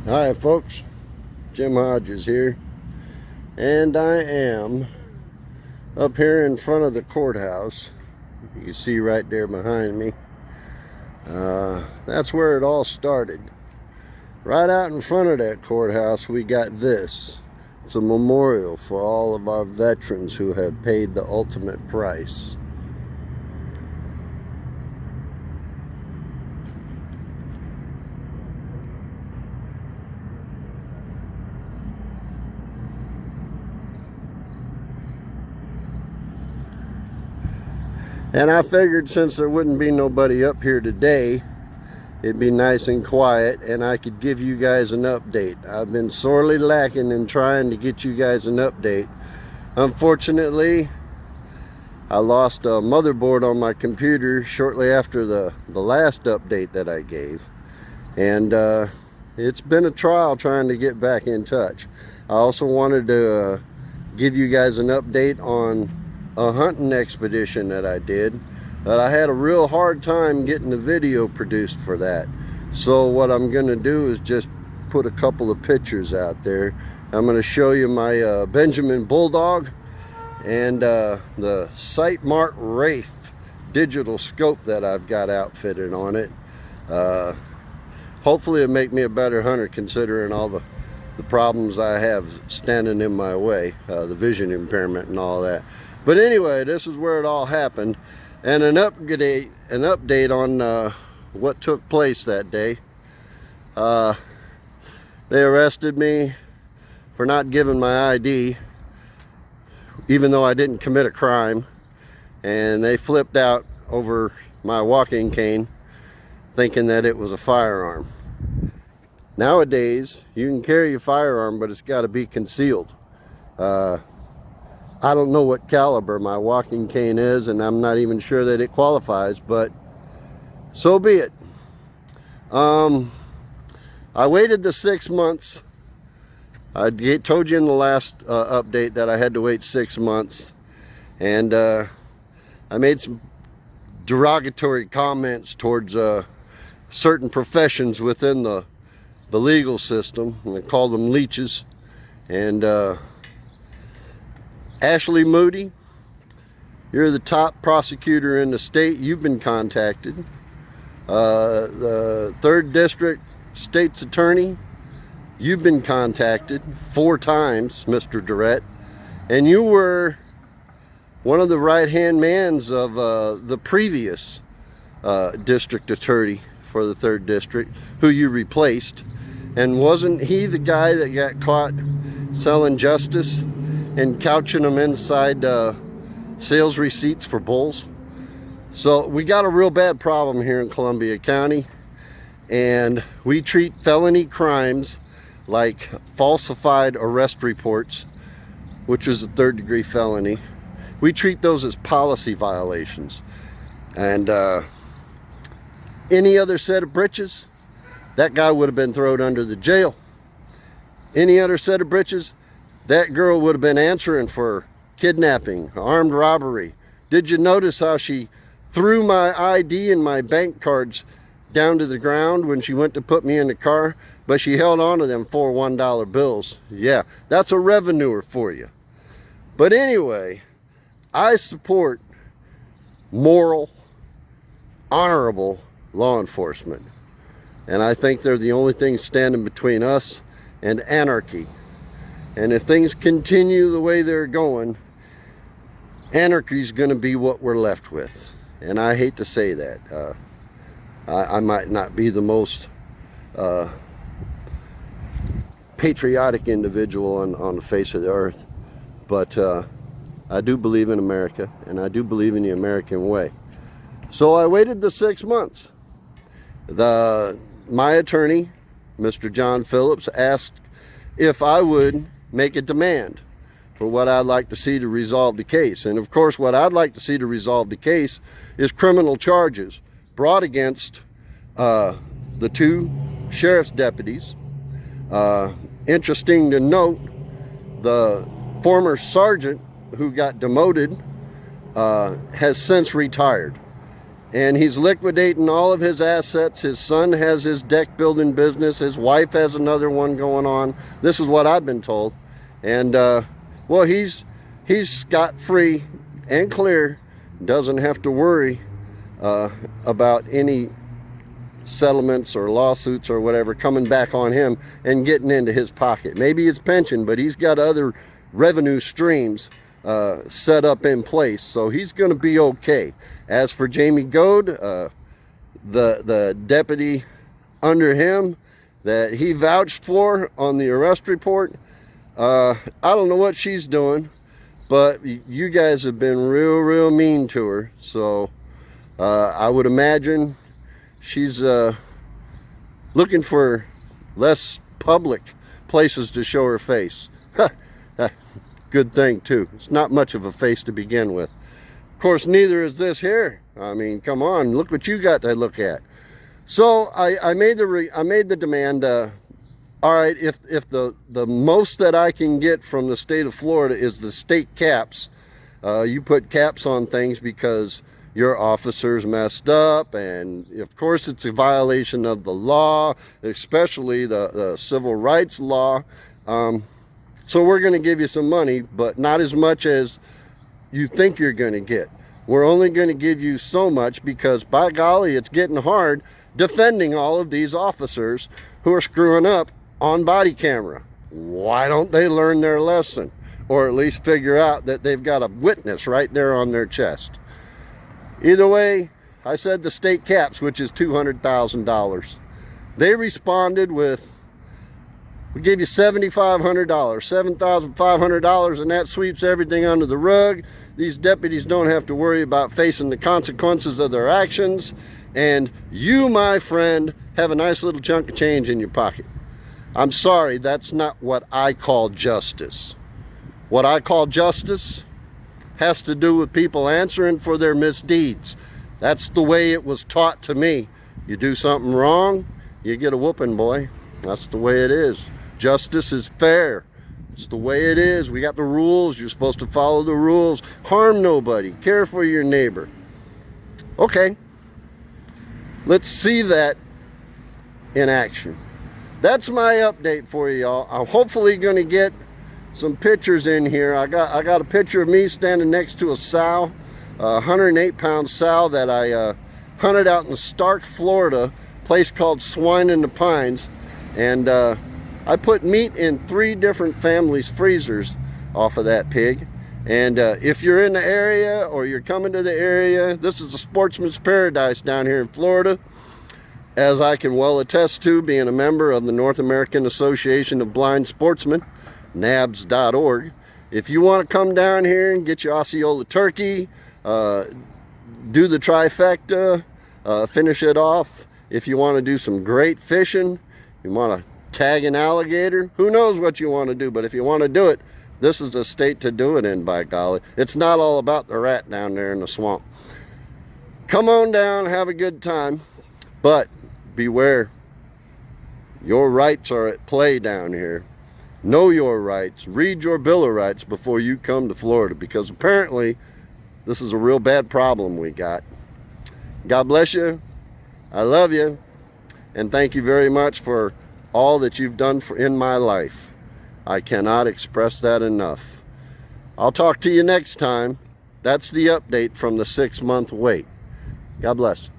Hi folks, Jim Hodges here, and I am up here in front of the courthouse. You can see right there behind me. That's where it all started. Right out in front of that courthouse we got this. It's a memorial for all of our veterans who have paid the ultimate price. And I figured since there wouldn't be nobody up here today, it'd be nice and quiet and I could give you guys an update. I've been sorely lacking in trying to get you guys an update. Unfortunately, I lost a motherboard on my computer shortly after the last update that I gave. And it's been a trial trying to get back in touch. I also wanted to give you guys an update on a hunting expedition that I did, but I had a real hard time getting the video produced for that. So what I'm gonna do is just put a couple of pictures out there. I'm gonna show you my Benjamin Bulldog and the Sightmark Wraith digital scope that I've got outfitted on it. Hopefully it'll make me a better hunter considering all the problems I have standing in my way, the vision impairment and all that. But anyway, this is where it all happened, and an update on what took place that day. They arrested me for not giving my ID, even though I didn't commit a crime, and they flipped out over my walking cane, thinking that it was a firearm. Nowadays, you can carry a firearm, but it's got to be concealed. I don't know what caliber my walking cane is, and I'm not even sure that it qualifies, but so be it. I waited the 6 months. I told you in the last update that I had to wait 6 months, and I made some derogatory comments towards certain professions within the legal system, and I called them leeches. And Ashley Moody, you're the top prosecutor in the state. You've been contacted. The 3rd District State's Attorney, you've been contacted 4 times, Mr. Durrett. And you were one of the right-hand mans of the previous District Attorney for the 3rd District, who you replaced. And wasn't he the guy that got caught selling justice and couching them inside sales receipts for bulls? So we got a real bad problem here in Columbia County, and we treat felony crimes like falsified arrest reports, which is a 3rd-degree felony. We treat those as policy violations. And any other set of britches, that guy would have been thrown under the jail. Any other set of britches, that girl would have been answering for kidnapping, armed robbery. Did you notice how she threw my ID and my bank cards down to the ground when she went to put me in the car? But she held on to them 4 $1 bills. Yeah, that's a revenuer for you. But anyway, I support moral, honorable law enforcement. And I think they're the only thing standing between us and anarchy. And if things continue the way they're going, anarchy is going to be what we're left with. And I hate to say that. I might not be the most patriotic individual on the face of the earth, but I do believe in America, and I do believe in the American way. So I waited the 6 months. My attorney, Mr. John Phillips, asked if I would make a demand for what I'd like to see to resolve the case. And of course, what I'd like to see to resolve the case is criminal charges brought against the 2 sheriff's deputies. Interesting to note, the former sergeant who got demoted has since retired. and he's liquidating all of his assets. His son has his deck building business. His wife has another one going on. This is what I've been told. And well, he's scot-free and clear. Doesn't have to worry about any settlements or lawsuits or whatever coming back on him and getting into his pocket. Maybe his pension, but he's got other revenue streams set up in place, so he's going to be okay. As for Jamie Goad, the deputy under him that he vouched for on the arrest report, I don't know what she's doing, but you guys have been real mean to her, so I would imagine she's looking for less public places to show her face. Good thing too. It's not much of a face to begin with. Of course, neither is this here. I mean, come on, look what you got to look at. So I made the demand. All right, if the most that I can get from the state of Florida is the state caps, you put caps on things because your officers messed up, and of course it's a violation of the law, especially the civil rights law. So we're going to give you some money, but not as much as you think you're going to get. We're only going to give you so much because, by golly, it's getting hard defending all of these officers who are screwing up on body camera. Why don't they learn their lesson? Or at least figure out that they've got a witness right there on their chest. Either way, I said the state caps, which is $200,000. They responded with, we gave you $7,500, $7,500, and that sweeps everything under the rug. These deputies don't have to worry about facing the consequences of their actions. And you, my friend, have a nice little chunk of change in your pocket. I'm sorry, that's not what I call justice. What I call justice has to do with people answering for their misdeeds. That's the way it was taught to me. You do something wrong, you get a whooping, boy. That's the way it is. Justice is fair. It's the way it is. We got the rules. You're supposed to follow the rules. Harm nobody. Care for your neighbor. Okay. Let's see that in action. That's my update for you, y'all. I'm hopefully going to get some pictures in here. I got a picture of me standing next to a sow, a 108-pound sow that I hunted out in Stark, Florida, a place called Swine in the Pines. And I put meat in 3 different families' freezers off of that pig. And if you're in the area or you're coming to the area, this is a sportsman's paradise down here in Florida, as I can well attest to, being a member of the North American Association of Blind Sportsmen, nabs.org. If you want to come down here and get your Osceola turkey, do the trifecta, finish it off. If you want to do some great fishing, you want to tag an alligator, who knows what you want to do, but if you want to do it, this is a state to do it in, by golly. It's not all about the rat down there in the swamp. Come on down, have a good time, but beware. Your rights are at play down here. Know your rights. Read your Bill of Rights before you come to Florida, because apparently this is a real bad problem we got. God bless you. I love you. And thank you very much for all that you've done in my life. I cannot express that enough. I'll talk to you next time. That's the update from the 6-month wait. God bless.